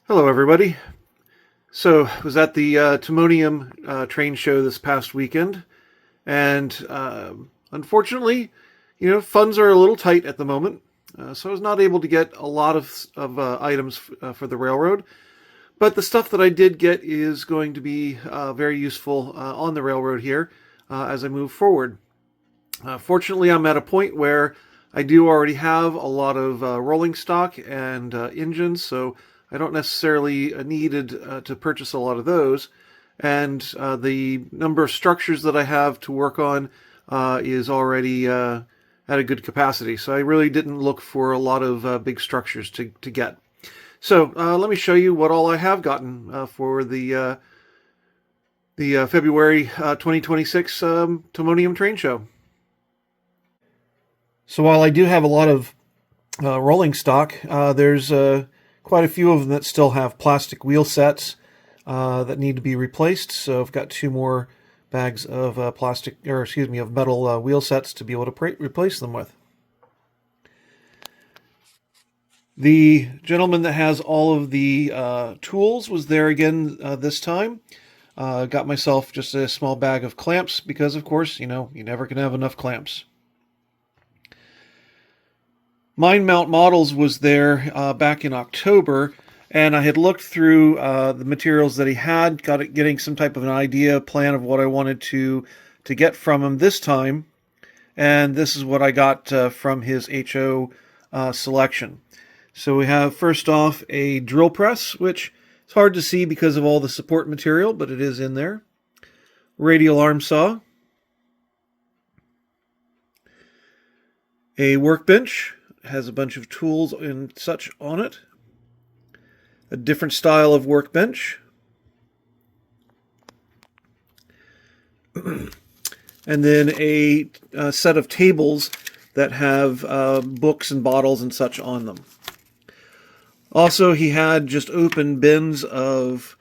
Hello, everybody. So, I was at the Timonium Train Show this past weekend, and unfortunately, funds are a little tight at the moment, so I was not able to get a lot of items for the railroad. But the stuff that I did get is going to be very useful on the railroad here as I move forward. Fortunately, I'm at a point where I do already have a lot of rolling stock and engines, so I don't necessarily needed to purchase a lot of those. And the number of structures that I have to work on is already at a good capacity. So I really didn't look for a lot of big structures to get. So let me show you what all I have gotten for the February 2026 Timonium Train Show. So while I do have a lot of rolling stock, there's quite a few of them that still have plastic wheel sets that need to be replaced. So I've got two more bags of of metal wheel sets to be able to replace them with. The gentleman that has all of the tools was there again this time. Got myself just a small bag of clamps because, of course, you never can have enough clamps. Mind Mount Models was there back in October, and I had looked through the materials that he had, getting some type of an idea, plan of what I wanted to get from him this time, and this is what I got from his HO selection. So we have, first off, a drill press, which is hard to see because of all the support material, but it is in there. Radial arm saw. A workbench. Has a bunch of tools and such on it. A different style of workbench. And then a set of tables that have books and bottles and such on them. Also, he had just open bins of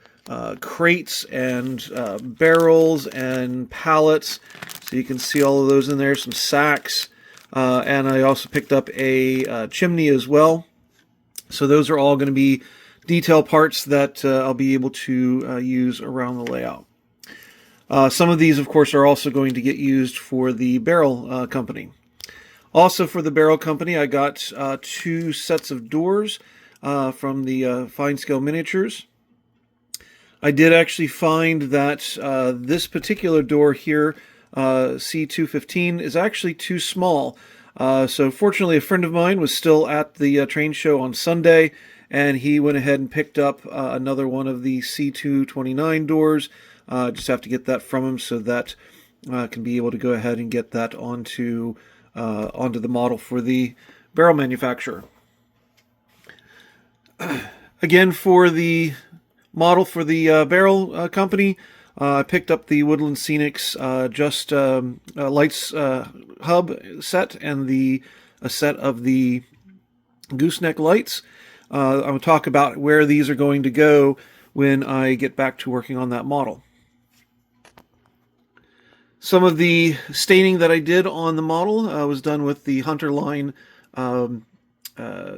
crates and barrels and pallets. So you can see all of those in there, some sacks. And I also picked up a chimney as well. So those are all going to be detail parts that I'll be able to use around the layout. Some of these, of course, are also going to get used for the barrel company. Also for the barrel company, I got two sets of doors from the Fine Scale Miniatures. I did actually find that this particular door here, C215, is actually too small. So fortunately, a friend of mine was still at the train show on Sunday, and he went ahead and picked up another one of the C229 doors. Just have to get that from him so that can be able to go ahead and get that onto the model for the barrel manufacturer. Again, for the model for the barrel company, I picked up the Woodland Scenics lights hub set and a set of the gooseneck lights. I'm going to talk about where these are going to go when I get back to working on that model. Some of the staining that I did on the model was done with the Hunter line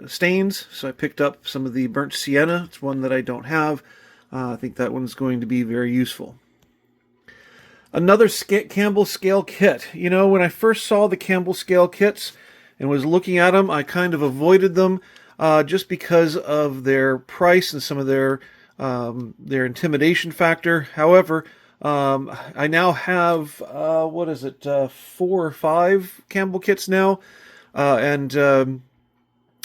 stains. So I picked up some of the burnt sienna. It's one that I don't have. I think that one's going to be very useful. Another Campbell scale kit. When I first saw the Campbell scale kits and was looking at them, I kind of avoided them just because of their price and some of their intimidation factor. However, I now have 4 or 5 Campbell kits now, and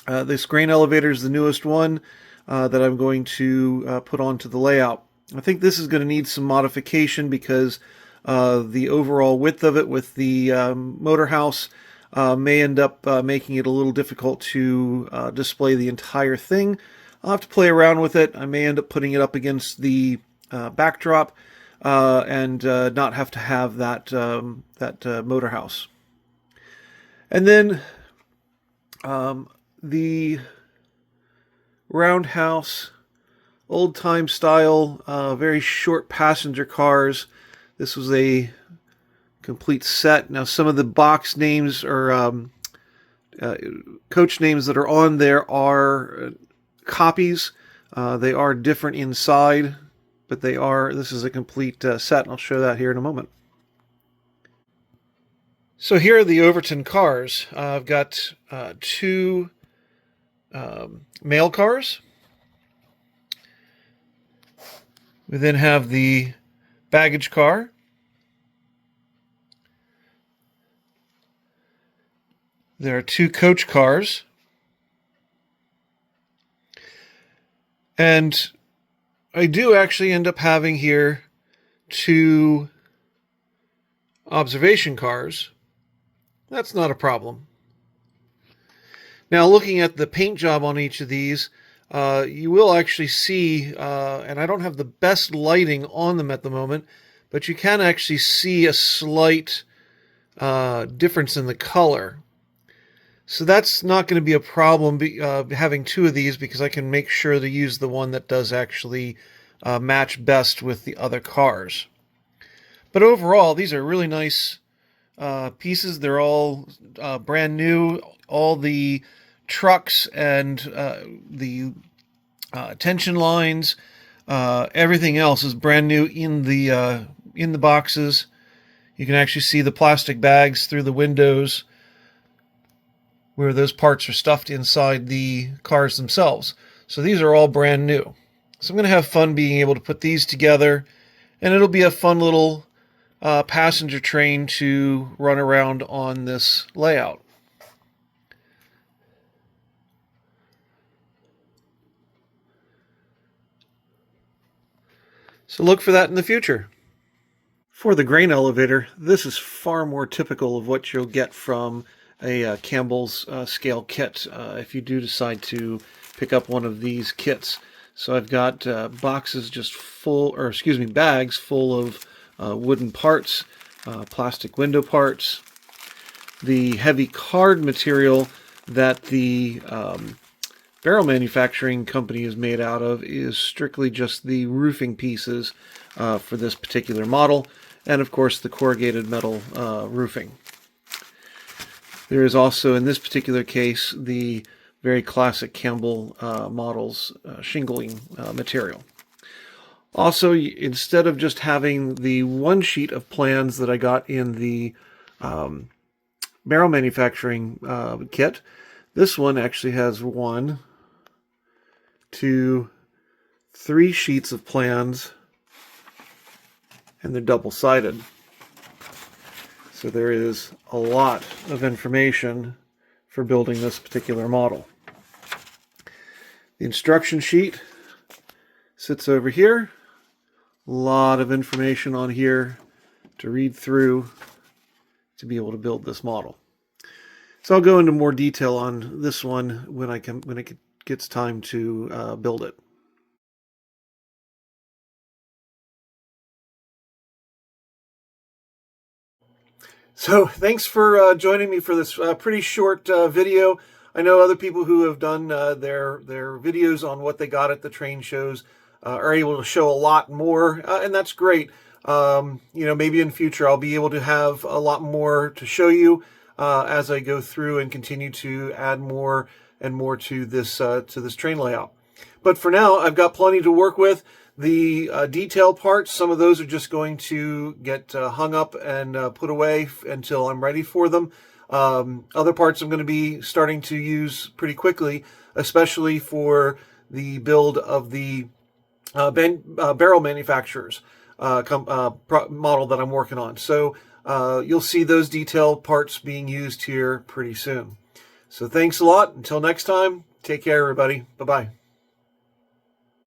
this grain elevator is the newest one that I'm going to put onto the layout. I think this is going to need some modification because the overall width of it with the motor house may end up making it a little difficult to display the entire thing. I'll have to play around with it. I may end up putting it up against the backdrop and not have to have that motor house. And then the roundhouse, old-time style, very short passenger cars. This was a complete set. Now, some of the box names or coach names that are on there are copies They are different inside, but this is a complete set. I'll show that here in a moment. So here are the Overton cars. I've got two mail cars. We then have the baggage car. There are two coach cars. And I do actually end up having here two observation cars. That's not a problem. Now, looking at the paint job on each of these, you will actually see, and I don't have the best lighting on them at the moment, but you can actually see a slight difference in the color. So that's not going to be a problem having two of these, because I can make sure to use the one that does actually match best with the other cars. But overall, these are really nice pieces. They're all brand new. All the trucks and the tension lines, everything else is brand new in the boxes. You can actually see the plastic bags through the windows where those parts are stuffed inside the cars themselves. So these are all brand new. So I'm going to have fun being able to put these together, and it'll be a fun little passenger train to run around on this layout. So look for that in the future. For the grain elevator, this is far more typical of what you'll get from a Campbell's scale kit if you do decide to pick up one of these kits. So I've got boxes just full, or excuse me, bags full of wooden parts, plastic window parts. The heavy card material that the barrel manufacturing company is made out of is strictly just the roofing pieces for this particular model, and of course the corrugated metal roofing. There is also, in this particular case, the very classic Campbell models shingling material. Also, instead of just having the one sheet of plans that I got in the barrel manufacturing kit, this one actually has 1, 2, 3 sheets of plans, and they're double-sided. So there is a lot of information for building this particular model. The instruction sheet sits over here. A lot of information on here to read through to be able to build this model. So I'll go into more detail on this one when it gets time to build it. So thanks for joining me for this pretty short video. I know other people who have done their videos on what they got at the train shows are able to show a lot more, and that's great. You know, maybe in future I'll be able to have a lot more to show you as I go through and continue to add more and more to this train layout. But for now, I've got plenty to work with. The detail parts, some of those are just going to get hung up and put away until I'm ready for them. Other parts I'm going to be starting to use pretty quickly, especially for the build of the barrel manufacturers model that I'm working on. So you'll see those detailed parts being used here pretty soon. So thanks a lot. Until next time, take care, everybody. Bye-bye.